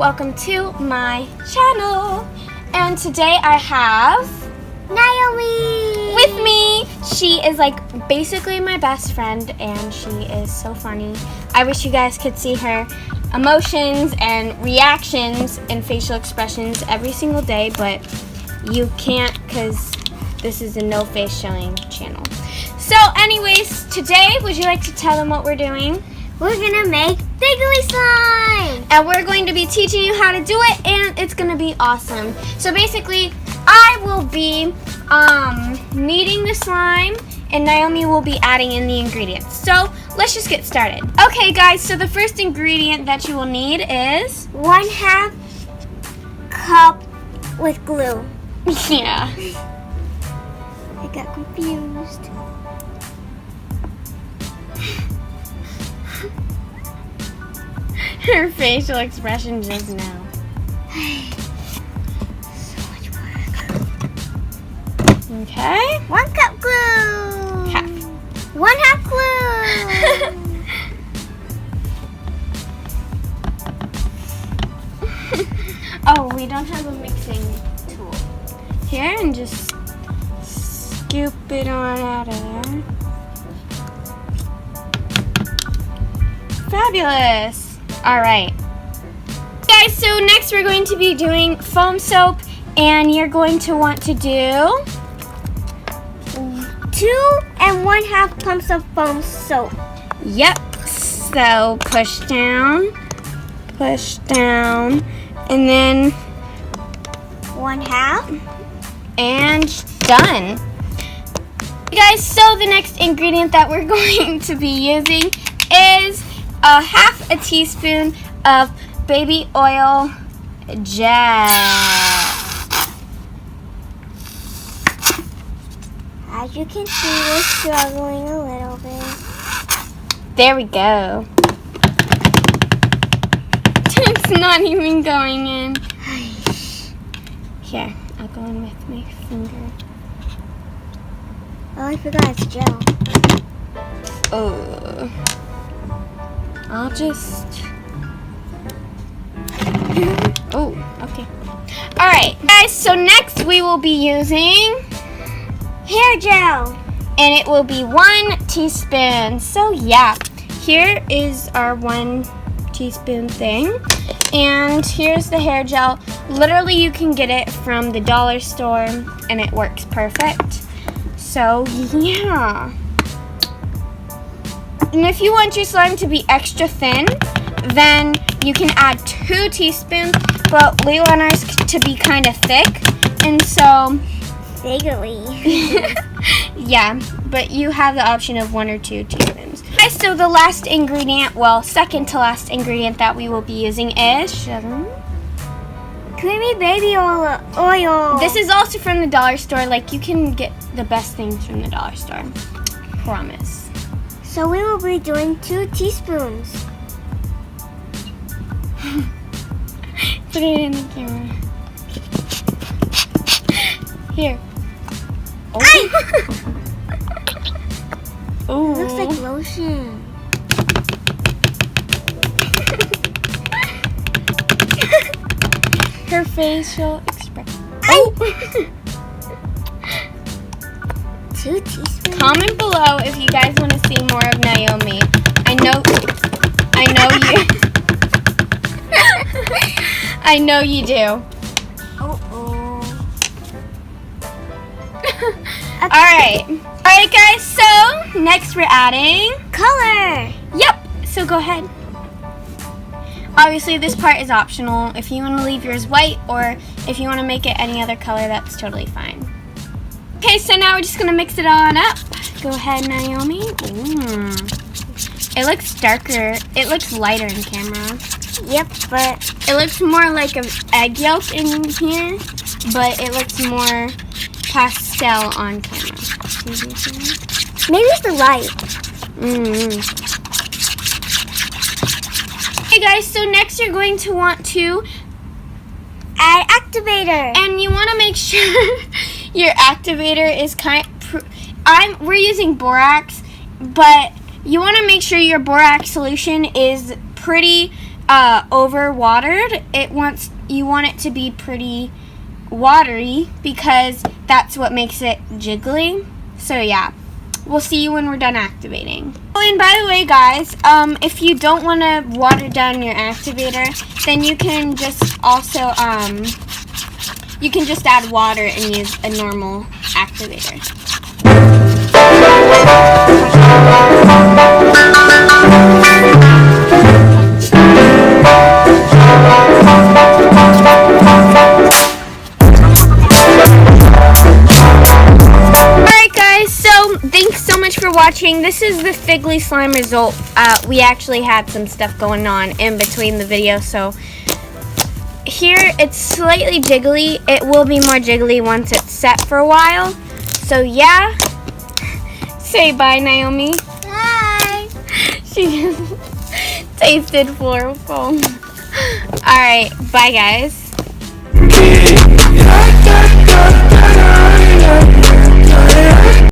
welcome to my channel. And today I have Naomi with me. She is like basically my best friend and she is so funny. I wish you guys could see her emotions and reactions and facial expressions every single day, but you can't because this is a no face showing channel. So anyways, today would you like to tell them what we're doing? We're gonna make THIGGLY slime! And we're going to be teaching you how to do it, and it's gonna be awesome. So basically, I will be kneading the slime, and Naomi will be adding in the ingredients. So let's just get started. Okay guys, so the first ingredient that you will need is 1/2 cup with glue. Yeah. I got confused. Her facial expression just now. So much work. Okay. 1 cup glue. Half. 1/2 glue. Oh, we don't have a mixing tool. Here, and just scoop it on out of there. Fabulous. All right. Guys, so next we're going to be doing foam soap, and you're going to want to do 2 1/2 pumps of foam soap. Yep. So push down, and then 1/2. and done. Guys, so the next ingredient that we're going to be using is 1/2 teaspoon of baby oil gel. As you can see, we're struggling a little bit. There we go. It's not even going in. Here, I'll go in with my finger. Oh, I forgot it's gel. Oh. I'll just... Oh, okay. Alright, guys, so next we will be using Hair gel. and it will be 1 teaspoon. So yeah, here is our 1 teaspoon thing. And here's the hair gel. Literally you can get it from the dollar store and it works perfect. So yeah. And if you want your slime to be extra thin, then you can add 2 teaspoons, but we want ours to be kind of thick, and so THIGGLY. yeah, but you have the option of 1 or 2 teaspoons. Okay, so the last ingredient, well, second to last ingredient that we will be using is Creamy baby oil. This is also from the dollar store. Like, you can get the best things from the dollar store. Promise. So we will be doing 2 teaspoons. Put it in the camera. Here. Oh. It looks like lotion. Her facial expression. Oh. 2 teaspoons. Comment below if you guys want to see more of Naomi. I know you. I know you do. Alright, guys, so next we're adding Color. Yep, so go ahead. Obviously this part is optional. If you want to leave yours white or if you want to make it any other color, that's totally fine. Okay, so now we're just going to mix it on up. Go ahead, Naomi. It looks darker. It looks lighter in camera. Yep, but It looks more like an egg yolk in here, but it looks more pastel on camera. maybe it's the light. Okay guys, so next you're going to want to Add activator. and you want to make sure your activator is we're using borax, but you want to make sure your borax solution is pretty over watered. You want it to be pretty watery because that's what makes it jiggly. So yeah, we'll see you when we're done activating. Oh, and by the way, guys, if you don't want to water down your activator, then you can just also you can just add water and use a normal activator. Thanks so much for watching. This is the THIGGLY slime result. We actually had some stuff going on in between the video, so here it's slightly jiggly. It will be more jiggly once it's set for a while. So yeah, say bye, Naomi. Bye. She just tasted horrible. Alright, bye guys.